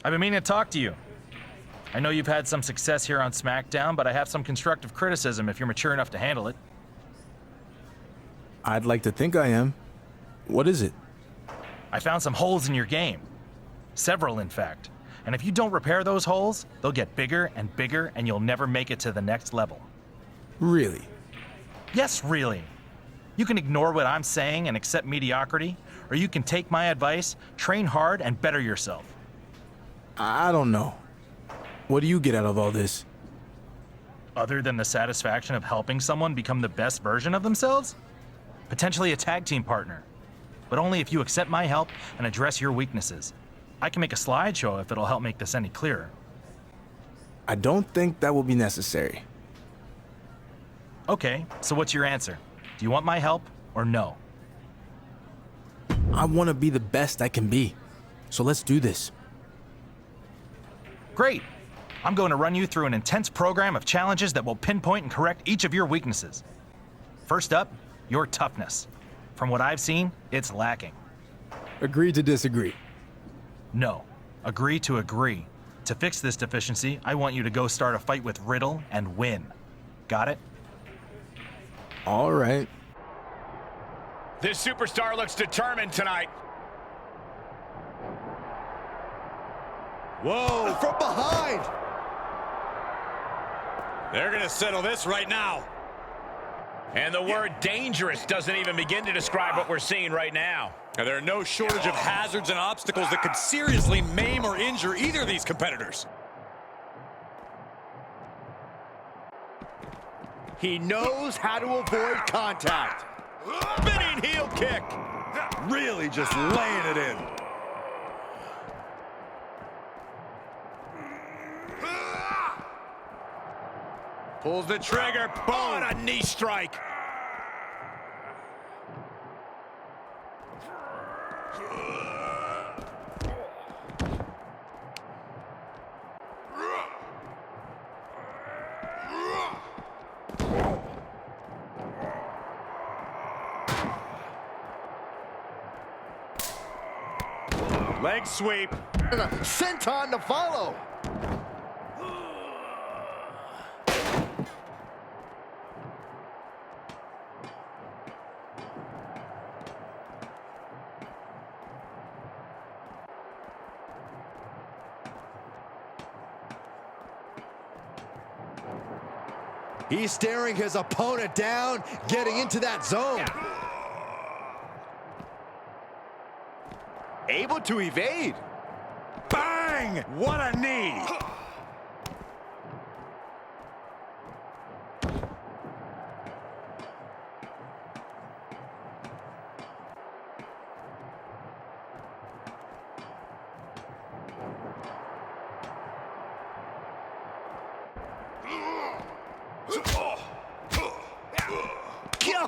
I've been meaning to talk to you. I know you've had some success here on SmackDown, but I have some constructive criticism if you're mature enough to handle it. I'd like to think I am. What is it? I found some holes in your game. Several, in fact. And if you don't repair those holes, they'll get bigger and bigger, and you'll never make it to the next level. Really? Yes, really. You can ignore what I'm saying and accept mediocrity, or you can take my advice, train hard, and better yourself. I don't know. What do you get out of all this? Other than the satisfaction of helping someone become the best version of themselves? Potentially a tag team partner. But only if you accept my help and address your weaknesses. I can make a slideshow if it'll help make this any clearer. I don't think that will be necessary. Okay, so what's your answer? Do you want my help or no? I want to be the best I can be. So let's do this. Great. I'm going to run you through an intense program of challenges that will pinpoint and correct each of your weaknesses. First up, your toughness. From what I've seen, it's lacking. Agree to disagree. No. Agree to agree. To fix this deficiency, I want you to go start a fight with Riddle and win. Got it? All right. This superstar looks determined tonight. Whoa, from behind! They're gonna settle this right now. And the word dangerous doesn't even begin to describe what we're seeing right now. Now, there are no shortage of hazards and obstacles that could seriously maim or injure either of these competitors. He knows how to avoid contact. Spinning heel kick. Really just laying it in. Pulls the trigger. Boom! A knee strike. Leg sweep. And a senton to follow. He's staring his opponent down, getting into that zone. Able to evade. Bang! What a knee.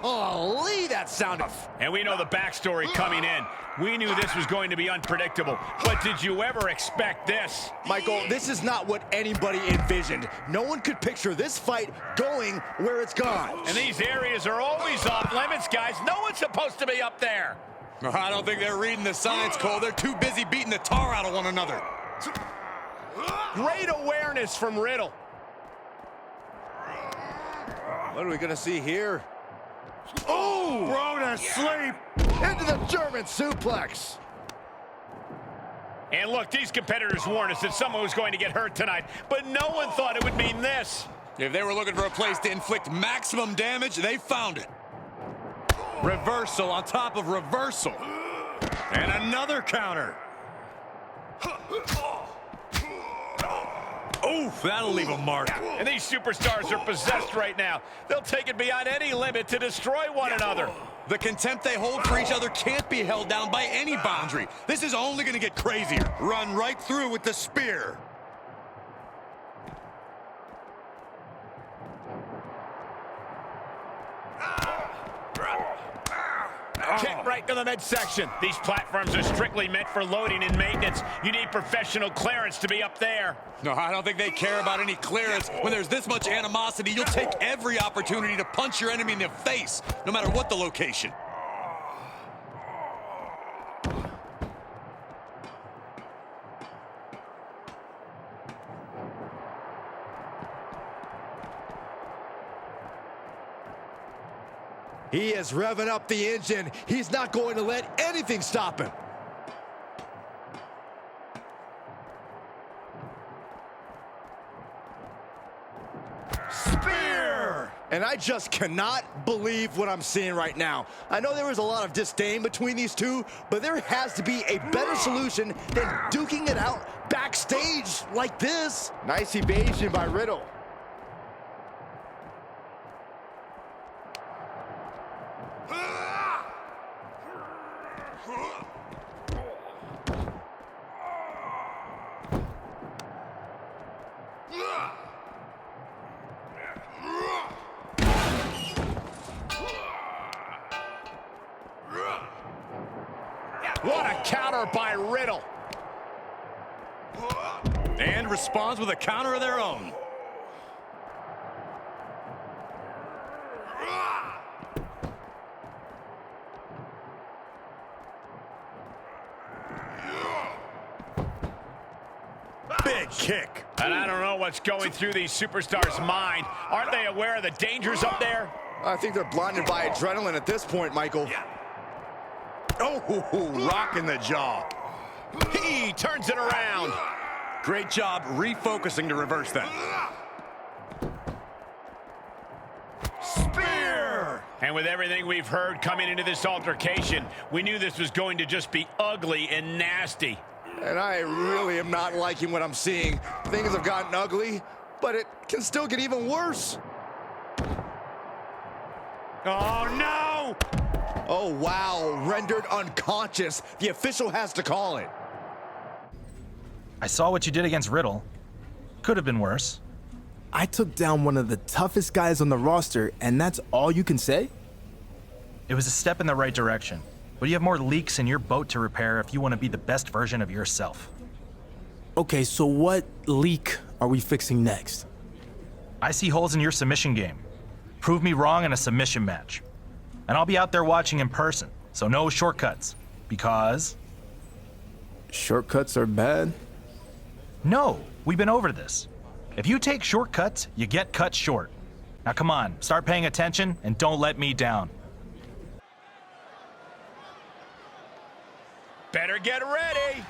Golly, that sounded... And we know the backstory coming in. We knew this was going to be unpredictable. But did you ever expect this? Michael, this is not what anybody envisioned. No one could picture this fight going where it's gone. And these areas are always off limits, guys. No one's supposed to be up there. I don't think they're reading the signs, Cole. They're too busy beating the tar out of one another. Great awareness from Riddle. What are we going to see here? Oh, thrown asleep. Into the German suplex. And look, these competitors warned us that someone was going to get hurt tonight, but no one thought it would mean this. If they were looking for a place to inflict maximum damage, they found it. Reversal on top of reversal. And another counter. Oof, that'll leave a mark. And these superstars are possessed right now. They'll take it beyond any limit to destroy one another. The contempt they hold for each other can't be held down by any boundary. This is only going to get crazier. Run right through with the spear. Kick right to the midsection. These platforms are strictly meant for loading and maintenance. You need professional clearance to be up there. No, I don't think they care about any clearance. When there's this much animosity, you'll take every opportunity to punch your enemy in the face, no matter what the location. He is revving up the engine. He's not going to let anything stop him. Spear! And I just cannot believe what I'm seeing right now. I know there was a lot of disdain between these two, but there has to be a better solution than duking it out backstage like this. Nice evasion by Riddle. What a counter by Riddle. And responds with a counter of their own. Big kick. And I don't know what's going through these superstars' mind. Aren't they aware of the dangers up there? I think they're blinded by adrenaline at this point, Michael. Oh, rocking the jaw. He turns it around. Great job refocusing to reverse that. Spear! And with everything we've heard coming into this altercation, we knew this was going to just be ugly and nasty. And I really am not liking what I'm seeing. Things have gotten ugly, but it can still get even worse. Oh, no! Oh, wow. Rendered unconscious. The official has to call it. I saw what you did against Riddle. Could have been worse. I took down one of the toughest guys on the roster, and that's all you can say? It was a step in the right direction, but you have more leaks in your boat to repair if you want to be the best version of yourself. Okay, so what leak are we fixing next? I see holes in your submission game. Prove me wrong in a submission match. And I'll be out there watching in person, so no shortcuts. Because... Shortcuts are bad? No, we've been over this. If you take shortcuts, you get cut short. Now come on, start paying attention and don't let me down. Better get ready.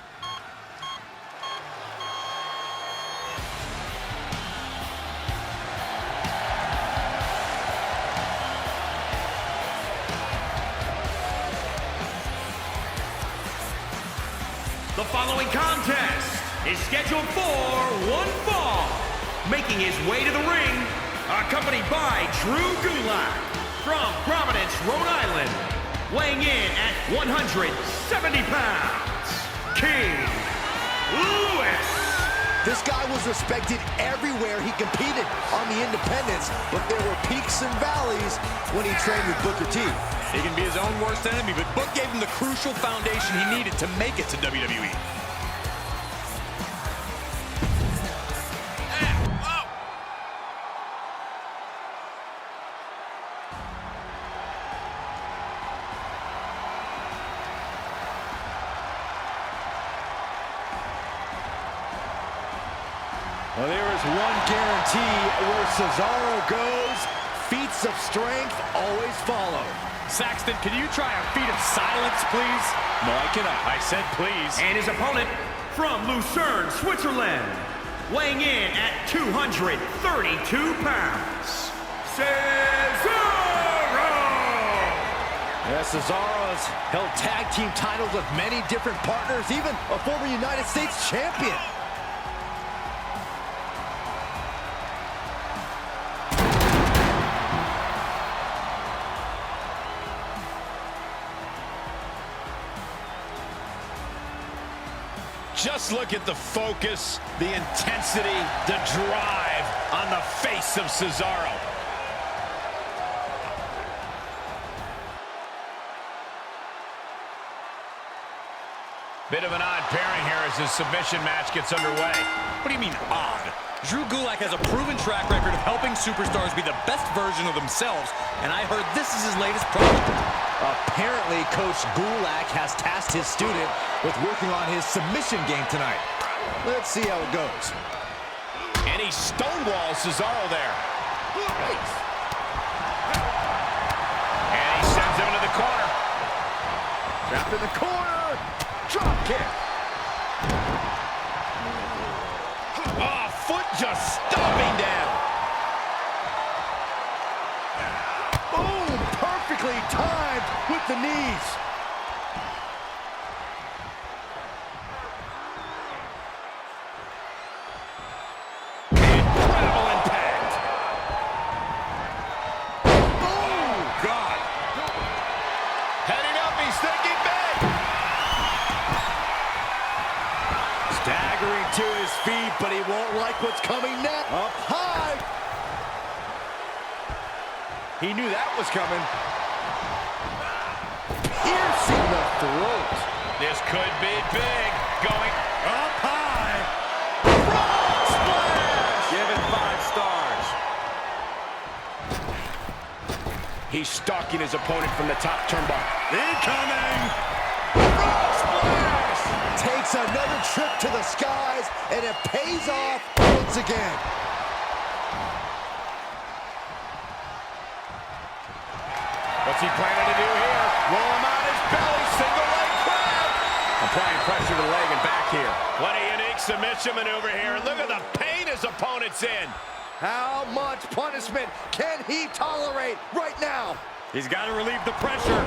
The following contest is scheduled for one fall. Making his way to the ring, accompanied by Drew Gulak from Providence, Rhode Island. Weighing in at 170 pounds, King Lewis. This guy was respected everywhere he competed on the independents, but there were peaks and valleys when he trained with Booker T. He can be his own worst enemy, but Book gave him the crucial foundation he needed to make it to WWE. Well, there is one guarantee where Cesaro goes, feats of strength always follow. Saxton, can you try a feat of silence, please? No, I cannot. I said please. And his opponent from Lucerne, Switzerland. Weighing in at 232 pounds, Cesaro. Yeah, Cesaro has held tag team titles with many different partners, even a former United States champion. Just look at the focus, the intensity, the drive on the face of Cesaro. Bit of an odd pairing here as this submission match gets underway. What do you mean, odd? Drew Gulak has a proven track record of helping superstars be the best version of themselves, and I heard this is his latest project. Apparently, Coach Gulak has tasked his student with working on his submission game tonight. Let's see how it goes. And he stonewalls Cesaro there. And he Trapped in the corner. Drop kick. Oh, foot just stomping down. Boom! Perfectly timed with the knees. Incredible impact. Oh, God. Heading up, he's thinking big. Staggering to his feet, but he won't like what's coming next. Up high. He knew that was coming. Piercing the throat. This could be big. Going Up high. Frog splash. Give it 5 stars. He's stalking his opponent from the top turnbuckle. Incoming. Frog splash. Takes another trip to the skies, and it pays off once again. What's he planning to do here? Roll him on his belly, single leg grab. Applying pressure to the leg and back here. What a unique submission maneuver here. And look at the pain his opponent's in. How much punishment can he tolerate right now? He's got to relieve the pressure.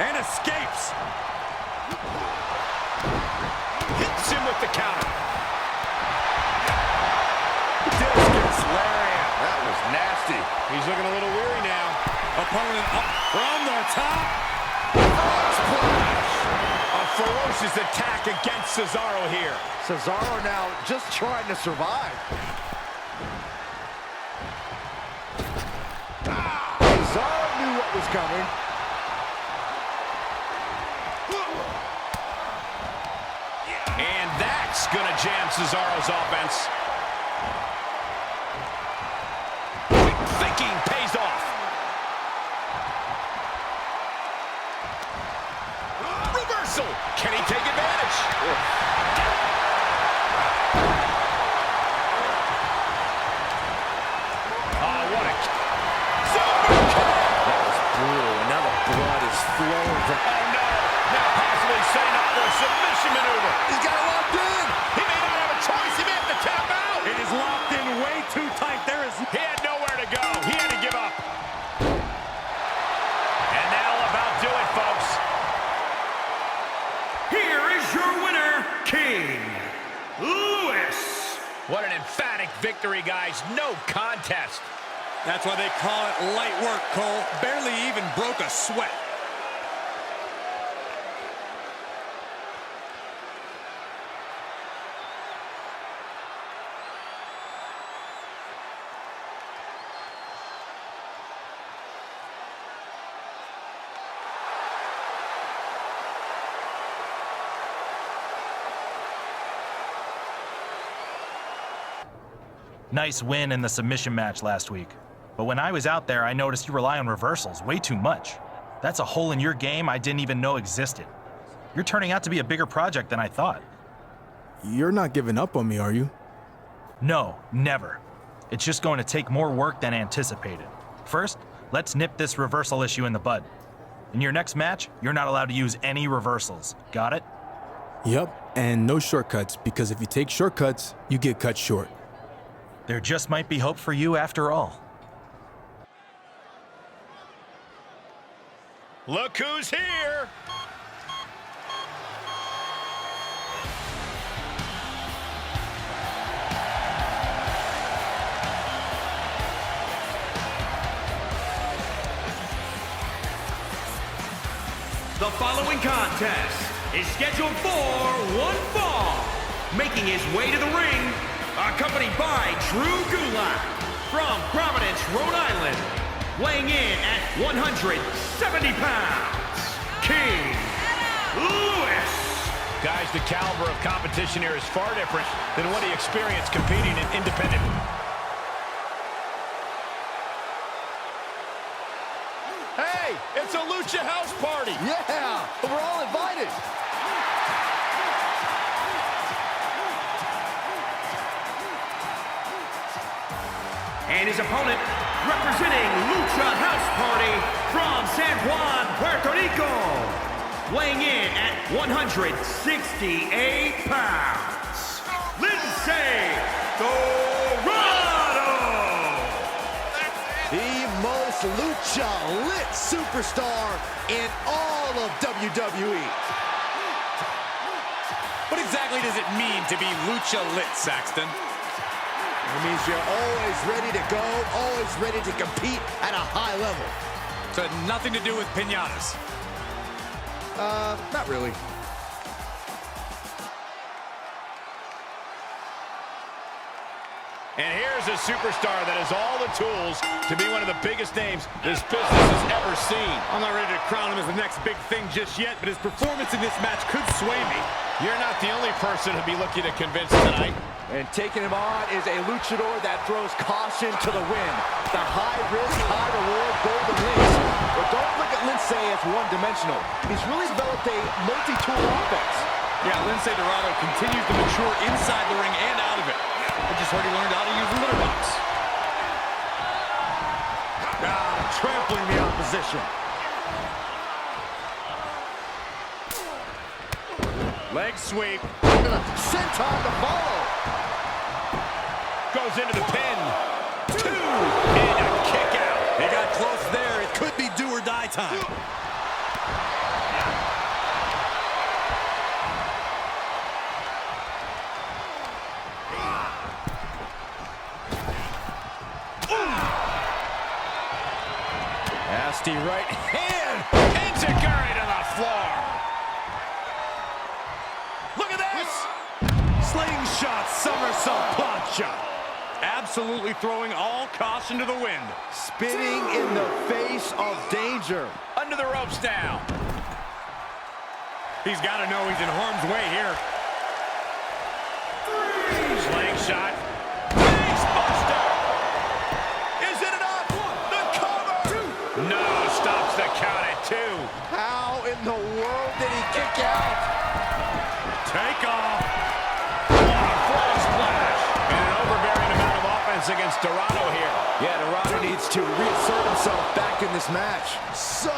And escapes. Hits him with the counter. Discus lariat. That was nasty. He's looking a little weary now. Opponent up from the top. Frog splash. A ferocious attack against Cesaro here. Cesaro now just trying to survive. Cesaro knew what was coming. And that's going to jam Cesaro's offense. Quick thinking pays off. Reversal. Can he take advantage? Oh, what a... Super kick. That was brutal, and now the blood is flowing from... Oh, no. Now possibly setting up for a submission maneuver. He's got it locked in. He may not have a choice. He may have to tap out. It is locked in way too tight. There is... He had nowhere to go. He had to give up. And that'll about do it, folks. Here is your winner, King Lewis. What an emphatic victory, guys. No contest. That's why they call it light work, Cole. Barely even broke a sweat. Nice win in the submission match last week. But when I was out there, I noticed you rely on reversals way too much. That's a hole in your game I didn't even know existed. You're turning out to be a bigger project than I thought. You're not giving up on me, are you? No, never. It's just going to take more work than anticipated. First, let's nip this reversal issue in the bud. In your next match, you're not allowed to use any reversals. Got it? Yep, and no shortcuts, because if you take shortcuts, you get cut short. There just might be hope for you after all. Look who's here. The following contest is scheduled for one fall. Making his way to the ring, accompanied by Drew Gulak from Providence, Rhode Island. Weighing in at 170 pounds, King Lewis. Guys, the caliber of competition here is far different than what he experienced competing in independent. Hey, it's a Lucha House Party. Yeah, we're all invited. And his opponent, representing Lucha House Party from San Juan, Puerto Rico, weighing in at 168 pounds, Lindsay Dorado. The most lucha-lit superstar in all of WWE. What exactly does it mean to be lucha lit, Saxton? It means you're always ready to go, always ready to compete at a high level. So it had nothing to do with piñatas. Not really. And here's a superstar that has all the tools to be one of the biggest names this business has ever seen. I'm not ready to crown him as the next big thing just yet, but his performance in this match could sway me. You're not the only person who'll be looking to convince tonight. And taking him on is a luchador that throws caution to the wind. The high-risk, high-reward Golden Links. But don't look at Lindsay as one-dimensional. He's really developed a multi-tool offense. Yeah, Lindsay Dorado continues to mature inside the ring and out of it. I just heard he learned how to use the litter box. Trampling the opposition. Leg sweep. Senton to follow. Goes into the pin. 2. And a kick out. He got close there. It could be do or die time. Nasty right hand. Enziguri to the floor. Look at this. Slingshot somersault plancha. Absolutely throwing all caution to the wind. Spinning in the face of danger. Under the ropes now. He's got to know he's in harm's way here. Slingshot. Face buster. Is it enough? The cover. 2. No, stops the count at 2. How in the world did he kick out? Take off. Frog splash. And an overbearing amount of offense against Dorado here. Yeah, Dorado needs to reassert himself back in this match. So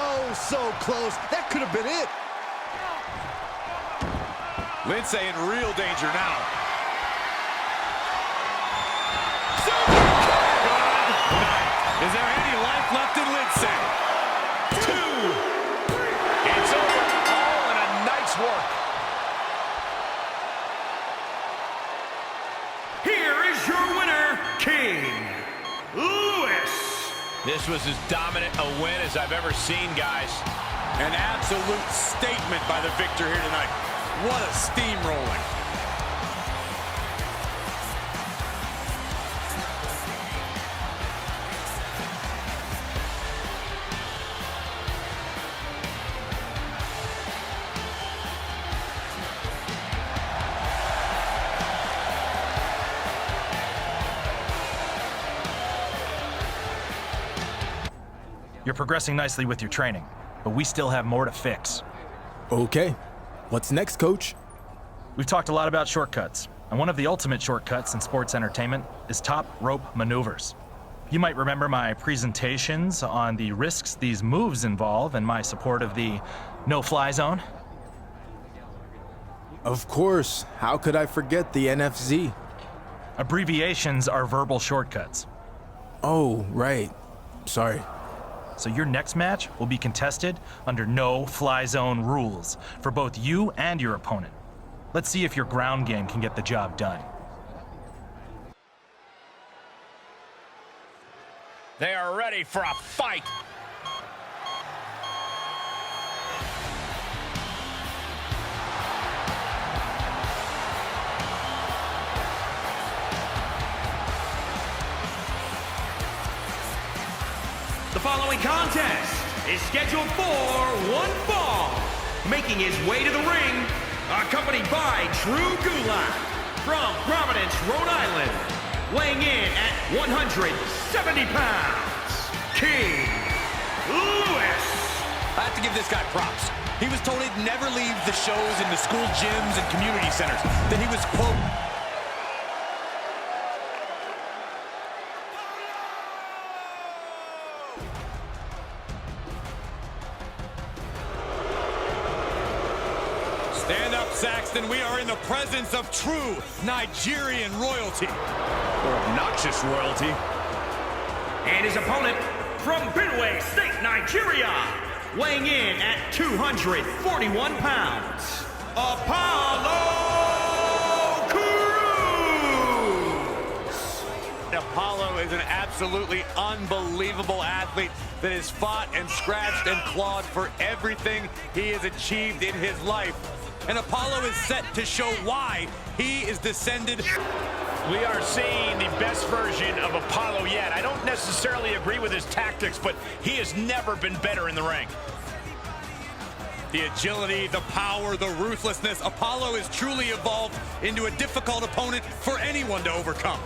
close. That could have been it. Lindsay in real danger now. Is there any life left in Lindsay? 2. It's over. All in a night's work. Here is your winner, King Lewis. This was as dominant a win as I've ever seen, guys. An absolute statement by the victor here tonight. What a steamrolling. You're progressing nicely with your training, but we still have more to fix. Okay. What's next, coach? We've talked a lot about shortcuts, and one of the ultimate shortcuts in sports entertainment is top rope maneuvers. You might remember my presentations on the risks these moves involve and my support of the no-fly zone. Of course. How could I forget the NFZ? Abbreviations are verbal shortcuts. Oh, right. Sorry. So your next match will be contested under no-fly zone rules for both you and your opponent. Let's see if your ground game can get the job done. They are ready for a fight. The following contest is scheduled for one fall. Making his way to the ring, accompanied by Drew Gulak from Providence, Rhode Island. Weighing in at 170 pounds, King Lewis. I have to give this guy props. He was told he'd never leave the shows in the school gyms and community centers. That he was, quote, Stand up, Saxton. We are in the presence of true Nigerian royalty. Or obnoxious royalty. And his opponent from Benue State, Nigeria, weighing in at 241 pounds, Apollo Crews. Apollo is an absolutely unbelievable athlete that has fought and scratched and clawed for everything he has achieved in his life. And Apollo is set to show why he is descended. We are seeing the best version of Apollo yet. I don't necessarily agree with his tactics, but he has never been better in the ring. The agility, the power, the ruthlessness. Apollo has truly evolved into a difficult opponent for anyone to overcome.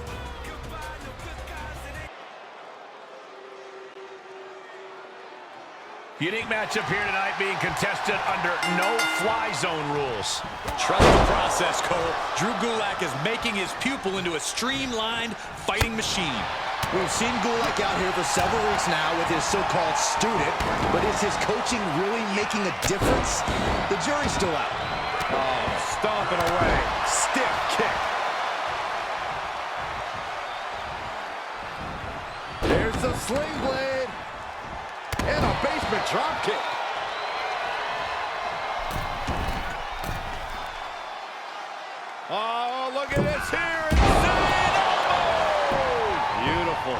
Unique matchup here tonight being contested under no-fly zone rules. Trust the process, Cole. Drew Gulak is making his pupil into a streamlined fighting machine. We've seen Gulak out here for several weeks now with his so-called student, but is his coaching really making a difference? The jury's still out. Oh, stomping away. Stiff kick. There's the sling blade. And a basement drop kick. Oh, look at this here. Insane elbow. Beautiful.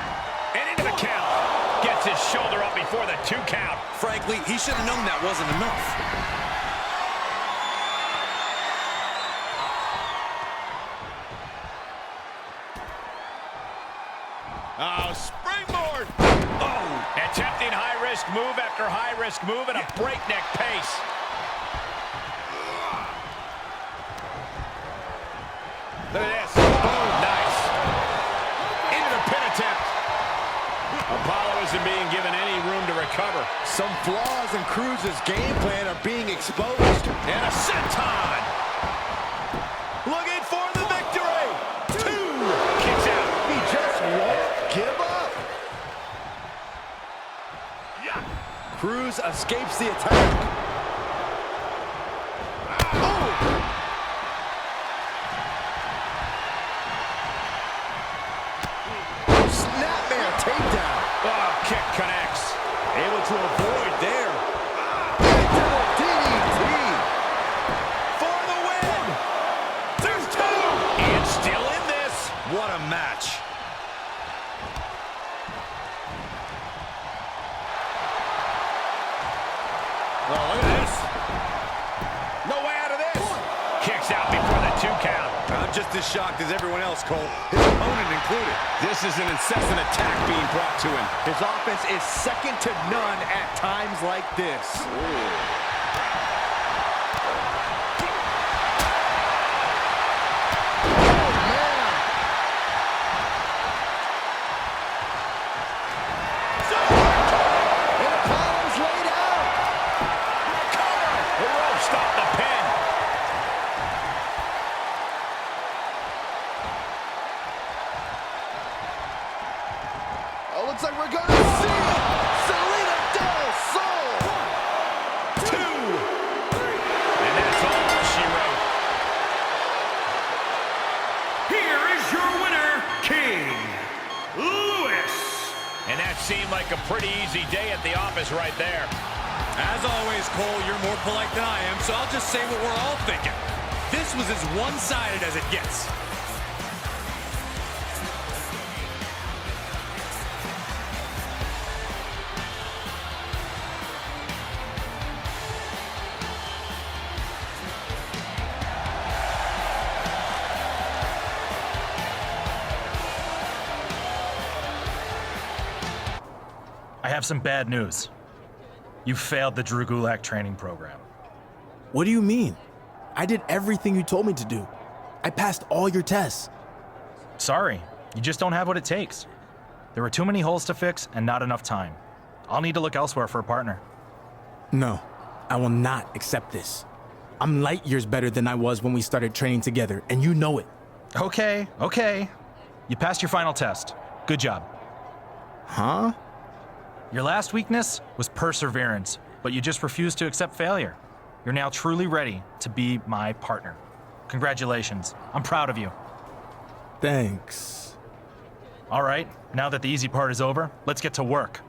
And into the count. Gets his shoulder up before the 2 count. Frankly, he should have known that wasn't enough. Oh, springboard. Oh, attempting high-risk move after high-risk move at a breakneck pace. Look at this. Boom, nice. Into the pin attempt. Apollo isn't being given any room to recover. Some flaws in Cruz's game plan are being exposed. And a senton. Looking for the victory. 2. Kicks out. He just won't give up. Cruz escapes the attack. Snapmare takedown. Oh, kick connects. Able to avoid there. Double DDT. For the win. There's 2. And still in this. What a match. Oh, look at this. No way out of this. Kicks out before the 2 count. I'm just as shocked as everyone else, Cole. His opponent included. This is an incessant attack being brought to him. His offense is second to none at times like this. Looks like we're going to see Selena Del Sol. 2. And that's all she wrote. Here is your winner, King Lewis. And that seemed like a pretty easy day at the office right there. As always, Cole, you're more polite than I am, so I'll just say what we're all thinking. This was as one-sided as it gets. I have some bad news. You failed the Drew Gulak training program. What do you mean? I did everything you told me to do. I passed all your tests. Sorry, you just don't have what it takes. There were too many holes to fix and not enough time. I'll need to look elsewhere for a partner. No, I will not accept this. I'm light years better than I was when we started training together, and you know it. Okay. You passed your final test. Good job. Huh? Your last weakness was perseverance, but you just refused to accept failure. You're now truly ready to be my partner. Congratulations. I'm proud of you. Thanks. All right, now that the easy part is over, let's get to work.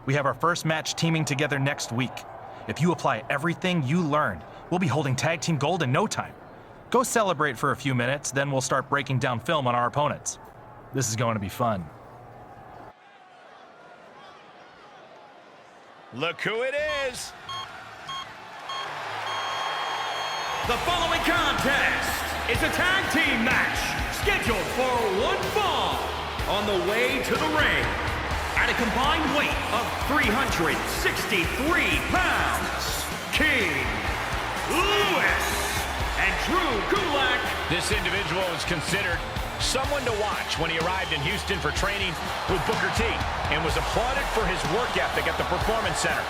We have our first match teaming together next week. If you apply everything you learned, we'll be holding tag team gold in no time. Go celebrate for a few minutes, then we'll start breaking down film on our opponents. This is going to be fun. Look who it is. The following contest is a tag team match scheduled for one fall. On the way to the ring, at a combined weight of 363 pounds, King Lewis and Drew Gulak. This individual was considered someone to watch when he arrived in Houston for training with Booker T and was applauded for his work ethic at the Performance Center.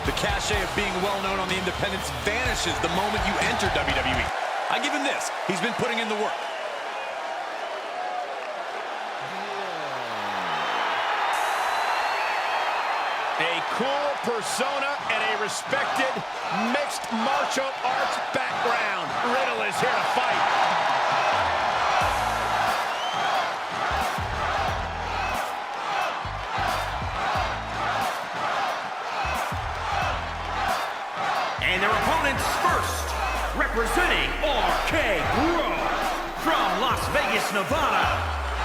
The cachet of being well-known on the independents vanishes the moment you enter WWE. I give him this. He's been putting in the work. A cool persona and a respected mixed martial arts background. Riddle is here to fight. And their opponents first, representing RK Bro from Las Vegas, Nevada,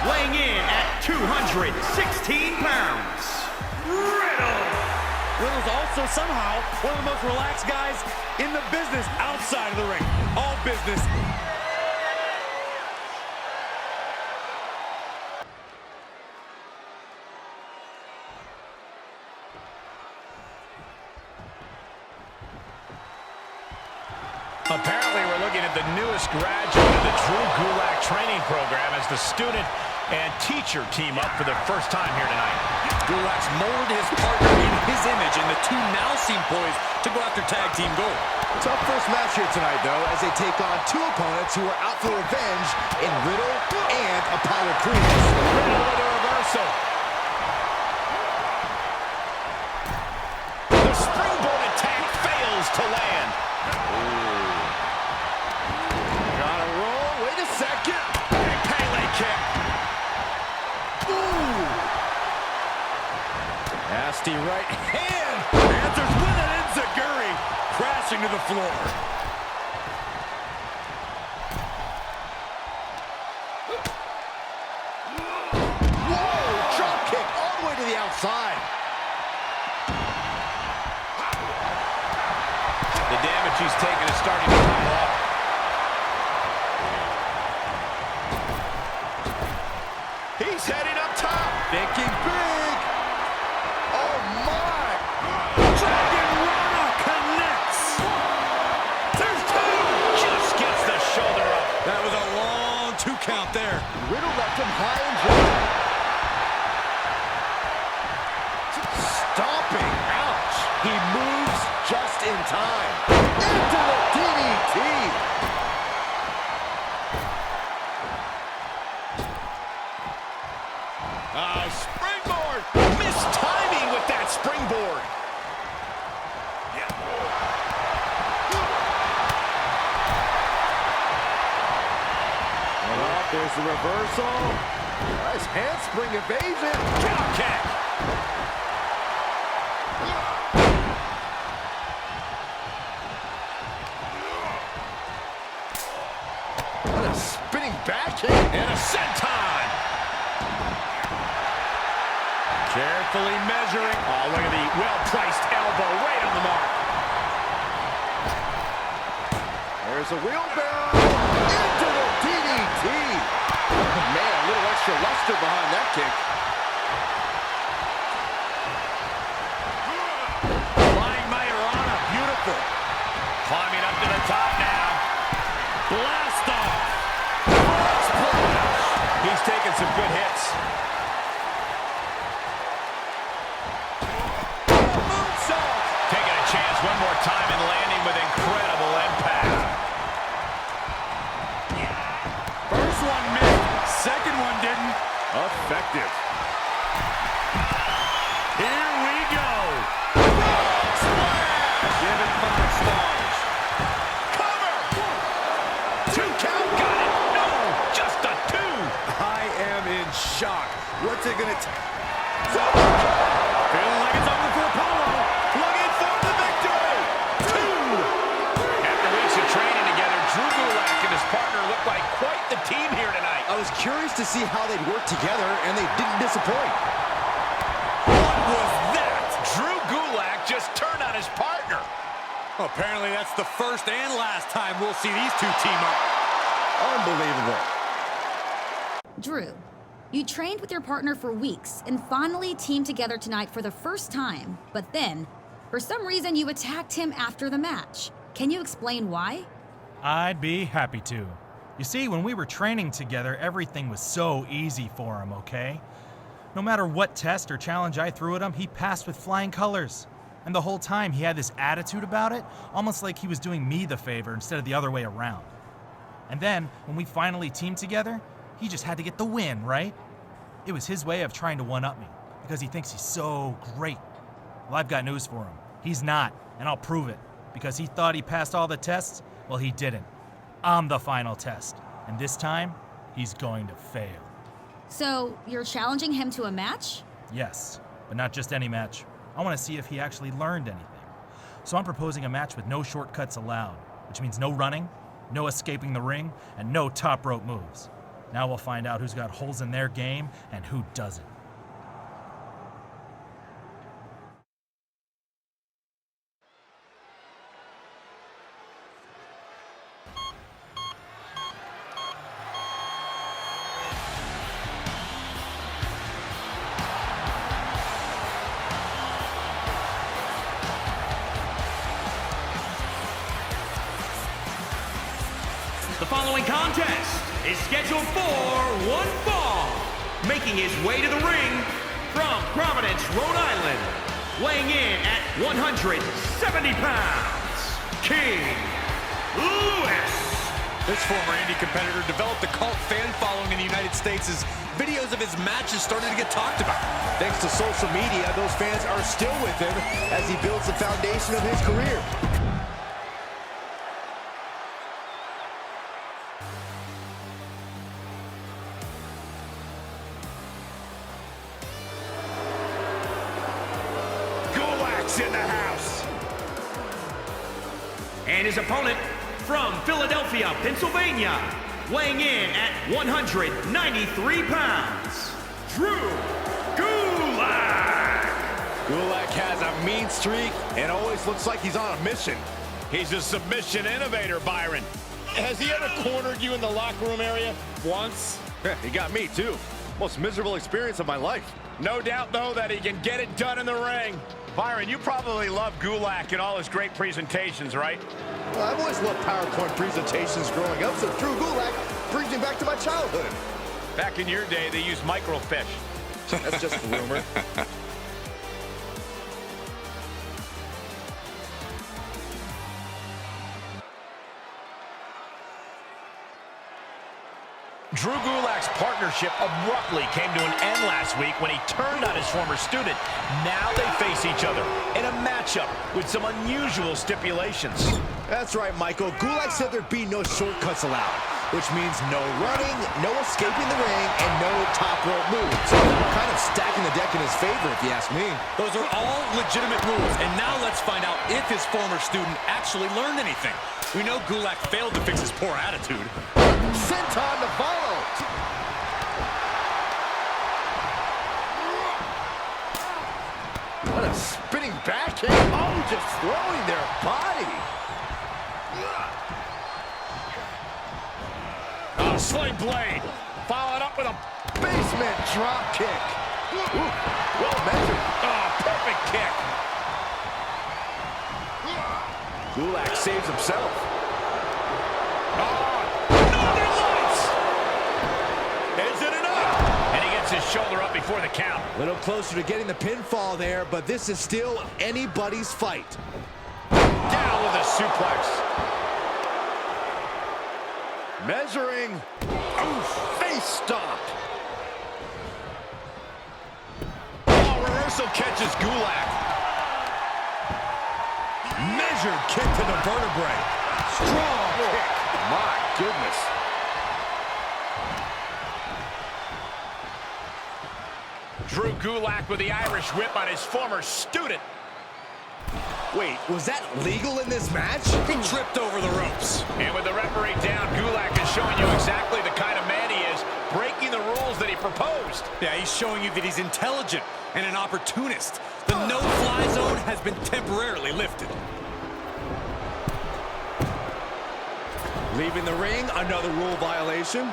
weighing in at 216 pounds. Riddle's also somehow one of the most relaxed guys in the business outside of the ring. All business. Apparently, we're looking at the newest graduate of the Drew Gulak training program as the student and teacher team up for the first time here tonight. Gulak's molded his partner in his image, and the two now seem poised to go after tag team gold. Tough first match here tonight, though, as they take on two opponents who are out for revenge in Riddle and Apollo Crews. Riddle with a reversal. The springboard attack fails to land. Gotta roll. Wait a second. Big Pele kick. Ooh. Nasty right hand. Answers with an enziguri. Crashing to the floor. Whoa. Drop kick all the way to the outside. The damage he's taken is starting to pile up. He's heading up top. Thinking big. Oh, my. Dragon Rana connects. There's two. Just gets the shoulder up. That was a long 2 count there. Riddle left him high and dry. Stomping. Ouch. He moves just in time. Into the DDT. Springboard. Missed timing with that springboard. Well, there's the reversal. Nice handspring evasion. Drop kick. What a spinning back kick. And a senton. Carefully measuring. Oh, look at the well-priced elbow right on the mark. There's a wheelbarrow. Into the DDT. Man, a little extra luster behind that kick. Flying Mayorana. Beautiful. Climbing up to the top now. Blast off. He's taking some good hits. Taking a chance one more time and landing with incredible impact. First one missed. Second one didn't. Effective. Here we go. Give it 5 stars. gonna... Feeling like it's over for Apollo. Looking for the victory. 2. After weeks of training together, Drew Gulak and his partner look like quite the team here tonight. I was curious to see how they'd work together, and they didn't disappoint. What was that? Drew Gulak just turned on his partner. Well, apparently that's the first and last time we'll see these two team up. Unbelievable. Drew, you trained with your partner for weeks and finally teamed together tonight for the first time, but then, for some reason, you attacked him after the match. Can you explain why? I'd be happy to. You see, when we were training together, everything was so easy for him, okay? No matter what test or challenge I threw at him, he passed with flying colors. And the whole time he had this attitude about it, almost like he was doing me the favor instead of the other way around. And then, when we finally teamed together, he just had to get the win, right? It was his way of trying to one-up me, because he thinks he's so great. Well, I've got news for him. He's not, and I'll prove it. Because he thought he passed all the tests, well, he didn't. I'm the final test, and this time, he's going to fail. So, you're challenging him to a match? Yes, but not just any match. I want to see if he actually learned anything. So I'm proposing a match with no shortcuts allowed, which means no running, no escaping the ring, and no top rope moves. Now we'll find out who's got holes in their game and who doesn't. The following contest is scheduled for one fall. Making his way to the ring from Providence, Rhode Island, weighing in at 170 pounds, King Lewis. This former indie competitor developed a cult fan following in the United States as videos of his matches started to get talked about. Thanks to social media, those fans are still with him as he builds the foundation of his career. In the house. And his opponent from Philadelphia, Pennsylvania, weighing in at 193 pounds, Drew Gulak. Gulak has a mean streak and always looks like he's on a mission. He's a submission innovator, Byron. Has he ever cornered you in the locker room area? Once? He got me too. Most miserable experience of my life. No doubt, though, that he can get it done in the ring. Byron, you probably love Gulak and all his great presentations, right? Well, I've always loved PowerPoint presentations growing up, so Drew Gulak brings me back to my childhood. Back in your day, they used microfiche. That's just a rumor. Drew Gulak's partnership abruptly came to an end last week when he turned on his former student. Now they face each other in a matchup with some unusual stipulations. That's right, Michael. Gulak said there'd be no shortcuts allowed, which means no running, no escaping the ring, and no top rope moves. Kind of stacking the deck in his favor, if you ask me. Those are all legitimate moves, and now let's find out if his former student actually learned anything. We know Gulak failed to fix his poor attitude. Senton to follow. What a spinning backhand. Oh, just throwing their body. Oh, sling blade. Followed up with a Basement drop kick. Ooh, well measured. oh, perfect kick. Gulak saves himself. His shoulder up before the count. A little closer to getting the pinfall there, but this is still anybody's fight. Down with a suplex. Measuring. Oof, face stop. Oh, reversal catches Gulak. Measured kick to the vertebrae. Strong kick. My goodness. Drew Gulak with the Irish whip on his former student. Wait, was that legal in this match? He tripped over the ropes. And with the referee down, Gulak is showing you exactly the kind of man he is, breaking the rules that he proposed. Yeah, he's showing you that he's intelligent and an opportunist. The no-fly zone has been temporarily lifted. Leaving the ring, another rule violation.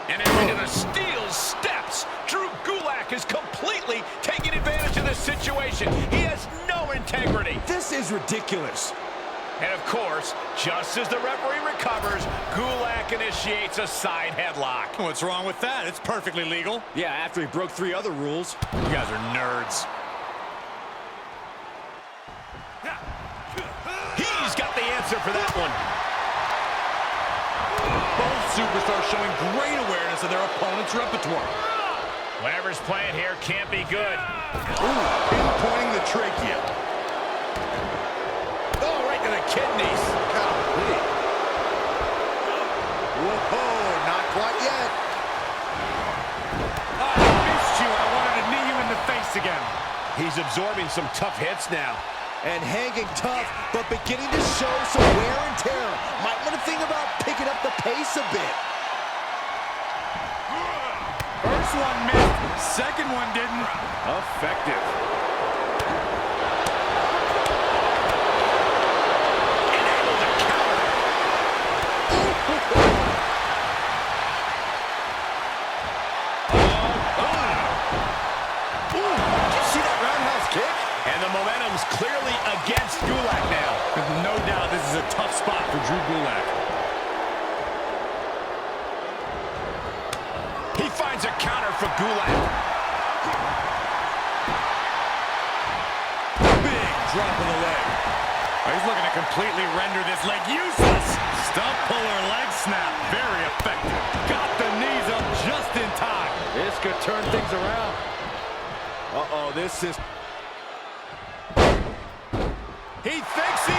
And then into the steel steps. Drew Gulak is completely taking advantage of this situation. He has no integrity. This is ridiculous. And of course, just as the referee recovers, Gulak initiates a side headlock. What's wrong with that? It's perfectly legal. Yeah, after he broke 3 other rules. You guys are nerds. He's got the answer for that one. Both superstars showing great awareness of their opponent's repertoire. Whatever's playing here can't be good. Ooh, pinpointing the trachea. Oh, right to the kidneys. Golly. Whoa, not quite yet. I missed you. I wanted to knee you in the face again. He's absorbing some tough hits now. And hanging tough, but beginning to show some wear and tear. Might want to think about picking up the pace a bit. First one missed, second one didn't. Effective. Able to counter. Did you see that roundhouse kick? And the momentum's clearly against Gulak now. There's no doubt this is a tough spot for Drew Gulak. He finds a counter for Gulak. Big drop of the leg. He's looking to completely render this leg useless. Stump puller leg snap. Very effective. Got the knees up just in time. This could turn things around. Uh-oh, this is... He thinks he